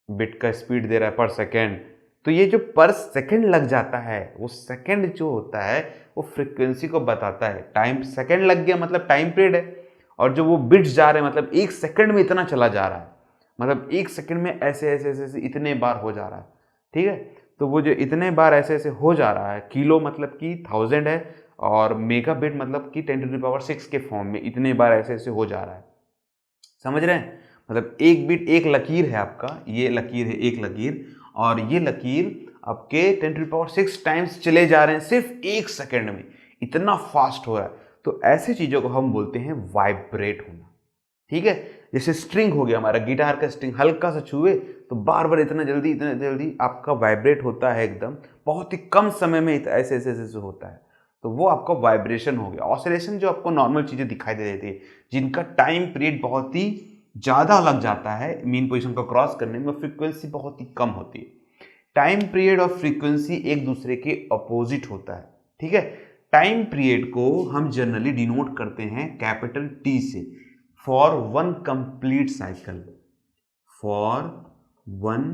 बिट का स्पीड दे रहा है पर सेकेंड। तो ये जो पर सेकेंड लग जाता है, वो सेकेंड जो होता है वो फ्रीक्वेंसी को बताता है। टाइम सेकेंड लग गया मतलब टाइम पीरियड है, और जो वो बिट्स जा रहे हैं मतलब एक सेकेंड में इतना चला जा रहा है, मतलब एक सेकेंड में ऐसे ऐसे ऐसे ऐसे इतने बार हो जा रहा है। ठीक है, तो वो जो इतने बार ऐसे ऐसे हो जा रहा है, किलो मतलब कि 1000 है, और मेगा बिट मतलब कि 10⁶ के फॉर्म में इतने बार ऐसे ऐसे हो जा रहा है। समझ रहे हैं, मतलब एक बिट, एक लकीर है आपका, ये लकीर है एक लकीर, और ये लकीर आपके 10⁶ टाइम्स चले जा रहे हैं सिर्फ एक सेकंड में, इतना फास्ट हो रहा है। तो ऐसे चीजों को हम बोलते हैं वाइब्रेट होना। ठीक है, जैसे स्ट्रिंग हो गया हमारा, गिटार का स्ट्रिंग हल्का सा छुए तो बार बार इतना जल्दी आपका वाइब्रेट होता है, एकदम बहुत ही कम समय में ऐसे ऐसे ऐसे होता है, तो वो आपका वाइब्रेशन हो गया। ऑसिलेशन जो आपको नॉर्मल चीजें दिखाई दे देती है, जिनका टाइम पीरियड बहुत ही ज्यादा लग जाता है मीन पोजीशन को क्रॉस करने में, फ्रीक्वेंसी बहुत ही कम होती है। टाइम पीरियड और फ्रीक्वेंसी एक दूसरे के अपोजिट होता है। ठीक है, टाइम पीरियड को हम जनरली डिनोट करते हैं कैपिटल टी से, for one complete cycle, for one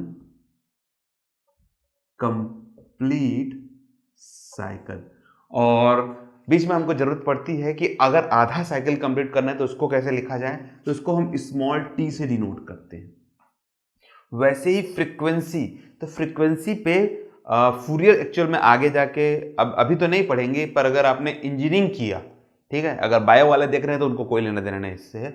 complete cycle. और बीच में हमको जरूरत पड़ती है कि अगर आधा साइकिल कंप्लीट करना है तो उसको कैसे लिखा जाए, तो उसको हम स्मॉल टी से डिनोट करते हैं। वैसे ही फ्रीक्वेंसी, तो फ्रीक्वेंसी पे फूरियर एक्चुअल में आगे जाके, अब अभी तो नहीं पढ़ेंगे, पर अगर आपने इंजीनियरिंग किया, ठीक है, अगर बायो वाले देख रहे हैं तो उनको कोई लेना देना नहीं इससे,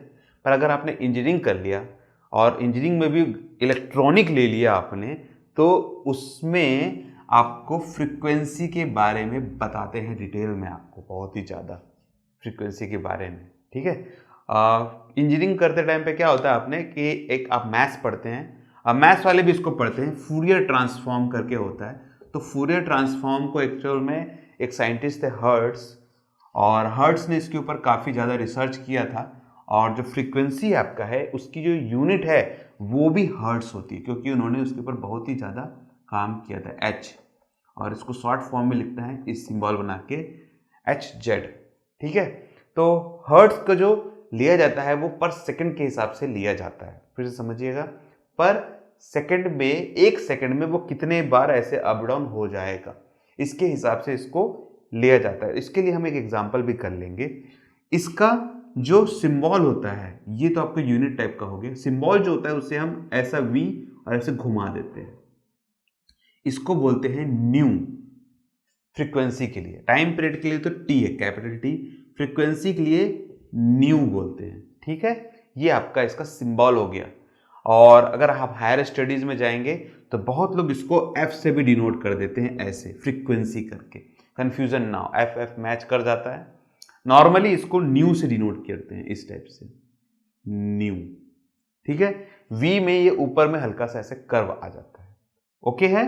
पर अगर आपने इंजीनियरिंग कर लिया और इंजीनियरिंग में भी इलेक्ट्रॉनिक ले लिया आपने, तो उसमें आपको फ्रीक्वेंसी के बारे में बताते हैं डिटेल में, आपको बहुत ही ज़्यादा फ्रीक्वेंसी के बारे में। ठीक है, इंजीनियरिंग करते टाइम पे क्या होता है आपने कि एक आप मैथ्स पढ़ते हैं, अब मैथ्स वाले भी इसको पढ़ते हैं, फूरियर ट्रांसफॉर्म करके होता है। तो फूरियर ट्रांसफॉर्म को एक्चुअल में एक साइंटिस्ट थे हर्ट्स, और हर्ट्स ने इसके ऊपर काफ़ी ज़्यादा रिसर्च किया था, और जो फ्रीक्वेंसी आपका है उसकी जो यूनिट है वो भी हर्ट्स होती है, क्योंकि उन्होंने उसके ऊपर बहुत ही ज़्यादा काम किया था, एच, और इसको शॉर्ट फॉर्म में लिखता है इस सिंबल बना के, HZ। ठीक है, तो हर्ट्स का जो लिया जाता है वो पर सेकंड के हिसाब से लिया जाता है। फिर से समझिएगा, पर सेकंड में, एक सेकंड में वो कितने बार ऐसे अप डाउन हो जाएगा, इसके हिसाब से इसको लिया जाता है। इसके लिए हम एक एग्जांपल भी कर लेंगे। इसका जो सिंबल होता है, ये तो आपका यूनिट टाइप का हो गया, सिंबल जो होता है उसे हम ऐसा V और ऐसे घुमा देते हैं, इसको बोलते हैं न्यू। फ्रीक्वेंसी के लिए, टाइम पीरियड के लिए तो T है, कैपिटल T, फ्रीक्वेंसी के लिए न्यू बोलते हैं। ठीक है, ये आपका इसका सिंबल हो गया। और अगर आप हायर स्टडीज में जाएंगे तो बहुत लोग इसको F से भी डिनोट कर देते हैं, ऐसे फ्रीक्वेंसी करके, कंफ्यूजन ना हो, F मैच कर जाता है। नॉर्मली इसको न्यू से डिनोट करते हैं, इस टाइप से, न्यू। ठीक है, V में ये ऊपर में हल्का सा ऐसे कर्व आ जाता है। ओके है,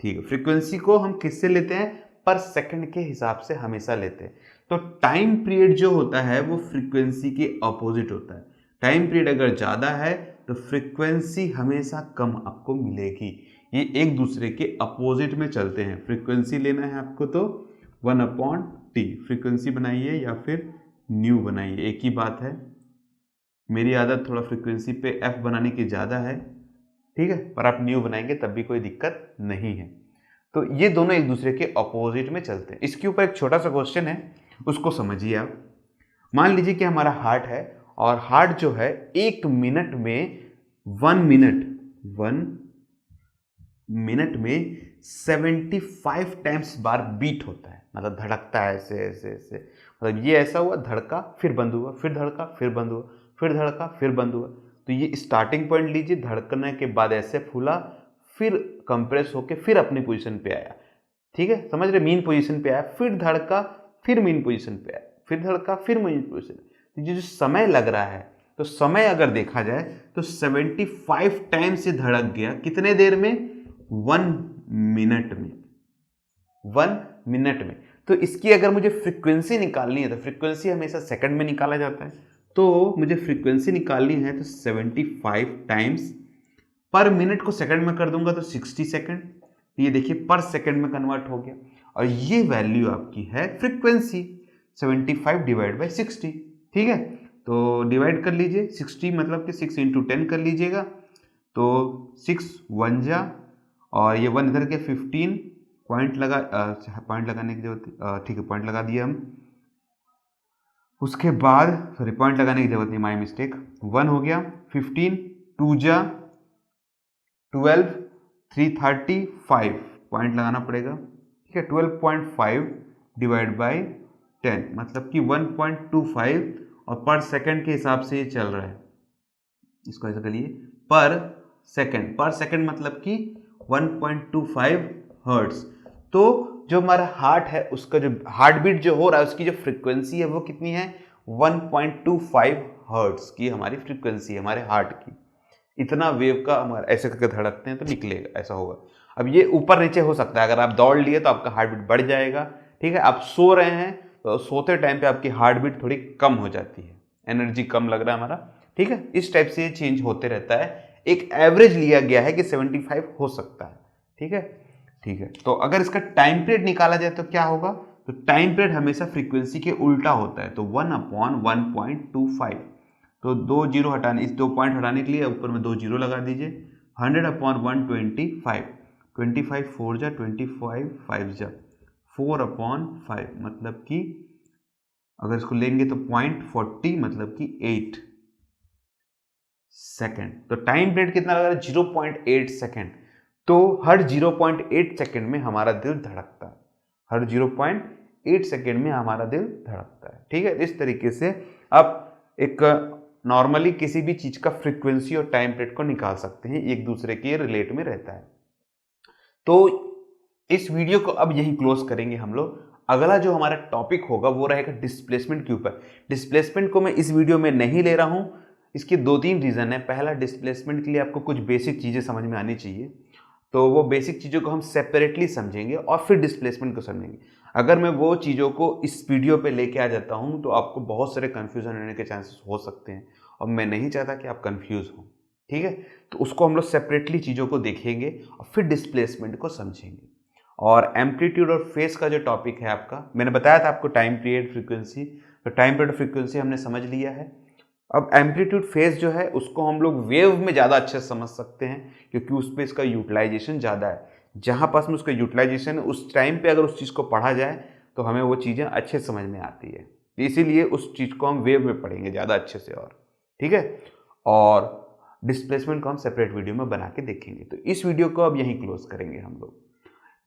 ठीक है। फ्रीक्वेंसी को हम किससे लेते हैं, पर सेकंड के हिसाब से हमेशा लेते हैं। तो टाइम पीरियड जो होता है वो फ्रीक्वेंसी के अपोजिट होता है। टाइम पीरियड अगर ज़्यादा है तो फ्रीक्वेंसी हमेशा कम आपको मिलेगी। ये एक दूसरे के अपोजिट में चलते हैं। फ्रीक्वेंसी लेना है आपको तो 1/T फ्रीक्वेंसी बनाइए या फिर न्यू बनाइए, एक ही बात है। मेरी आदत थोड़ा फ्रीक्वेंसी पे f बनाने की ज़्यादा है, ठीक है, पर आप न्यू बनाएंगे तब भी कोई दिक्कत नहीं है। तो ये दोनों एक दूसरे के अपोजिट में चलते हैं। इसके ऊपर एक छोटा सा क्वेश्चन है, उसको समझिए आप। मान लीजिए कि हमारा हार्ट है और हार्ट जो है 1 मिनट में 1 मिनट में 75 टाइम्स बार बीट होता है, मतलब धड़कता है ऐसे ऐसे ऐसे। मतलब ये ऐसा हुआ, धड़का फिर बंद हुआ, फिर धड़का फिर बंद हुआ, फिर धड़का फिर बंद हुआ। तो ये स्टार्टिंग पॉइंट लीजिए, धड़कने के बाद ऐसे फूला, फिर कंप्रेस होके फिर अपनी पोजीशन पे आया, ठीक है, समझ रहे, मीन पोजीशन पे आया, फिर धड़का फिर मीन पोजीशन पे आया, फिर धड़का फिर मीन पोजीशन। तो ये जो समय लग रहा है, तो समय अगर देखा जाए तो 75 टाइम से धड़क गया, कितने देर में? 1 मिनट में, 1 मिनट में। तो इसकी अगर मुझे फ्रीक्वेंसी निकालनी है, तो फ्रीक्वेंसी हमेशा सेकंड में निकाला जाता है, तो मुझे फ्रीक्वेंसी निकालनी है तो 75 टाइम्स पर मिनट को सेकंड में कर दूंगा तो 60 सेकंड। ये देखिए पर सेकंड में कन्वर्ट हो गया, और ये वैल्यू आपकी है फ्रीक्वेंसी 75 डिवाइड बाई 60, ठीक है। तो डिवाइड कर लीजिए, 60 मतलब कि 6 × 10 कर लीजिएगा, तो 6 1 जा, और ये 1 इधर के 15 पॉइंट लगाने की जरूरत, ठीक है, पॉइंट लगा दिया हम। उसके बाद सॉरी पॉइंट लगाने की जरूरत नहीं, माय मिस्टेक, 1 हो गया, 15 2 जा 12 335 पॉइंट लगाना पड़ेगा, ठीक है। 12.5 डिवाइड बाई 10 मतलब कि 1.25, और पर सेकंड के हिसाब से ये चल रहा है। इसको ऐसा करिए, पर सेकंड मतलब कि 1.25 हर्ट्स। तो जो हमारा हार्ट है, उसका जो हार्ट बीट जो हो रहा है, उसकी जो फ्रीक्वेंसी है वो कितनी है? 1.25 हर्ट्स की हमारी फ्रीक्वेंसी है हमारे हार्ट की। इतना वेव का हमारा ऐसे करके धड़कते हैं तो निकलेगा, ऐसा होगा। अब ये ऊपर नीचे हो सकता है, अगर आप दौड़ लिए तो आपका हार्ट बीट बढ़ जाएगा, ठीक है। आप सो रहे हैं तो सोते टाइम पे आपकी हार्ट बीट थोड़ी कम हो जाती है, एनर्जी कम लग रहा है हमारा, ठीक है। इस टाइप से ये चेंज होते रहता है। एक एवरेज लिया गया है कि 75 हो सकता है, ठीक है, ठीक है। तो अगर इसका टाइम पीरियड निकाला जाए तो क्या होगा? तो टाइम पीरियड हमेशा फ्रीक्वेंसी के उल्टा होता है, तो 1/1.25। तो 2 जीरो हटाने, इस 2 पॉइंट हटाने के लिए ऊपर में 2 जीरो लगा दीजिए। 100/125, 25 4 जा 25 5 जा 4/5, मतलब कि अगर इसको लेंगे तो 0.40 मतलब कि 8 सेकेंड। तो टाइम पीरियड कितना लगा रहा है? 0.8 सेकेंड। तो हर 0.8 सेकेंड में हमारा दिल धड़कता है, हर 0.8 सेकेंड में हमारा दिल धड़कता है, ठीक है। इस तरीके से आप एक नॉर्मली किसी भी चीज का फ्रीक्वेंसी और टाइम पीरियड को निकाल सकते हैं, एक दूसरे के रिलेट में रहता है। तो इस वीडियो को अब यहीं क्लोज करेंगे हम लोग। अगला जो हमारा टॉपिक होगा वो रहेगा डिस्प्लेसमेंट के ऊपर। डिस्प्लेसमेंट को मैं इस वीडियो में नहीं ले रहा हूं, इसके 2-3 रीजन है। पहला, डिस्प्लेसमेंट के लिए आपको कुछ बेसिक चीजें समझ में आनी चाहिए, तो वो बेसिक चीज़ों को हम सेपरेटली समझेंगे और फिर डिस्प्लेसमेंट को समझेंगे। अगर मैं वो चीज़ों को इस वीडियो पे लेके आ जाता हूँ तो आपको बहुत सारे कन्फ्यूजन होने के चांसेस हो सकते हैं, और मैं नहीं चाहता कि आप कन्फ्यूज हो, ठीक है। तो उसको हम लोग सेपरेटली चीज़ों को देखेंगे और फिर डिस्प्लेसमेंट को समझेंगे। और एम्पलीट्यूड और फेस का जो टॉपिक है आपका, मैंने बताया था आपको टाइम पीरियड फ्रीक्वेंसी, तो टाइम पीरियड फ्रीक्वेंसी हमने समझ लिया है। अब एम्पलीट्यूड फेज जो है उसको हम लोग वेव में ज़्यादा अच्छे से समझ सकते हैं, क्योंकि उस पर इसका यूटिलाइजेशन ज़्यादा है। जहाँ पास में उसका यूटिलाइजेशन है उस टाइम पे अगर उस चीज़ को पढ़ा जाए तो हमें वो चीज़ें अच्छे समझ में आती है, इसीलिए उस चीज़ को हम वेव में पढ़ेंगे ज़्यादा अच्छे से, और ठीक है। और डिस्प्लेसमेंट को हम सेपरेट वीडियो में बना के देखेंगे। तो इस वीडियो को अब यहीं क्लोज करेंगे हम लोग।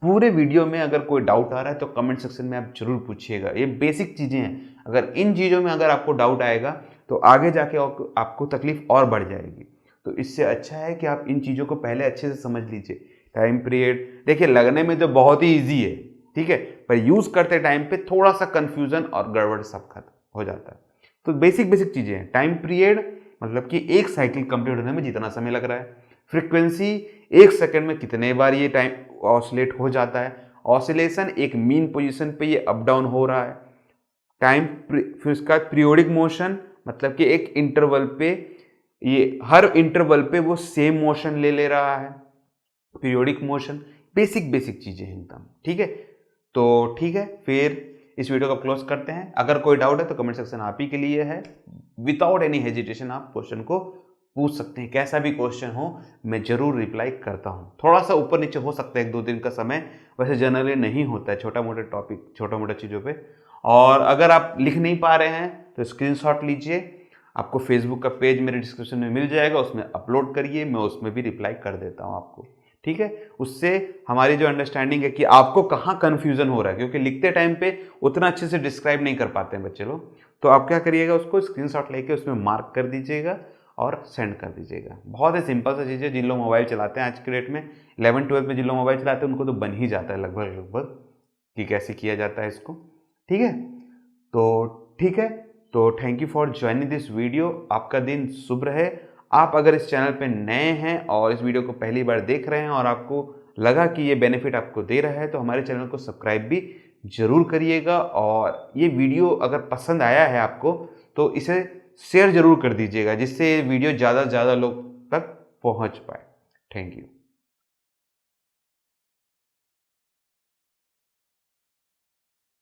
पूरे वीडियो में अगर कोई डाउट आ रहा है तो कमेंट सेक्शन में आप जरूर पूछिएगा। ये बेसिक चीज़ें हैं, अगर इन चीज़ों में अगर आपको डाउट आएगा तो आगे जाके आपको तकलीफ और बढ़ जाएगी। तो इससे अच्छा है कि आप इन चीज़ों को पहले अच्छे से समझ लीजिए। टाइम पीरियड देखिए, लगने में तो बहुत ही ईजी है, ठीक है, पर यूज़ करते टाइम पे थोड़ा सा कन्फ्यूज़न और गड़बड़ सब खत्म हो जाता है। तो बेसिक बेसिक चीज़ें हैं। टाइम पीरियड मतलब कि एक साइकिल कंप्लीट होने में जितना समय लग रहा है। फ्रीक्वेंसी 1 सेकंड में कितने बार ये टाइम ऑसिलेट हो जाता है। ऑसिलेशन एक मीन पोजीशन पे ये अप डाउन हो रहा है। टाइम फिर उसका पीरियोडिक मोशन मतलब कि एक इंटरवल पे, ये हर इंटरवल पे वो सेम मोशन ले रहा है। पीरियोडिक मोशन, बेसिक बेसिक चीज़ें हैं एकदम, ठीक है। तो ठीक है, फिर इस वीडियो को क्लोज करते हैं। अगर कोई डाउट है तो कमेंट सेक्शन आप ही के लिए है, विदाउट एनी हेजिटेशन आप क्वेश्चन को पूछ सकते हैं। कैसा भी क्वेश्चन हो मैं जरूर रिप्लाई करता हूँ। थोड़ा सा ऊपर नीचे हो सकता है, 1-2 दिन का समय, वैसे जनरली नहीं होता है छोटा मोटा टॉपिक, छोटा मोटा चीज़ों पे। और अगर आप लिख नहीं पा रहे हैं तो स्क्रीनशॉट लीजिए, आपको फेसबुक का पेज मेरे डिस्क्रिप्शन में मिल जाएगा, उसमें अपलोड करिए, मैं उसमें भी रिप्लाई कर देता हूँ आपको, ठीक है। उससे हमारी जो अंडरस्टैंडिंग है कि आपको कहाँ कन्फ्यूजन हो रहा है, क्योंकि लिखते टाइम पे उतना अच्छे से डिस्क्राइब नहीं कर पाते हैं बच्चे लोग, तो आप क्या करिएगा, उसको स्क्रीनशॉट लेके उसमें मार्क कर दीजिएगा और सेंड कर दीजिएगा। बहुत ही सिंपल सा चीज़ है। जिन लोग मोबाइल चलाते हैं आज के डेट में 11-12 में, जिन लोग मोबाइल चलाते हैं उनको तो बन ही जाता है लगभग लगभग कि कैसे किया जाता है इसको, ठीक है। तो ठीक है, तो thank you for joining this video. आपका दिन शुभ रहे। आप अगर इस चैनल पे नए हैं और इस वीडियो को पहली बार देख रहे हैं और आपको लगा कि ये बेनिफिट आपको दे रहा है तो हमारे चैनल को सब्सक्राइब भी जरूर करिएगा। और ये वीडियो अगर पसंद आया है आपको तो इसे शेयर जरूर कर दीजिएगा, जिससे ये वीडियो ज़्यादा से ज़्यादा लोग तक पहुंच पाए। Thank you.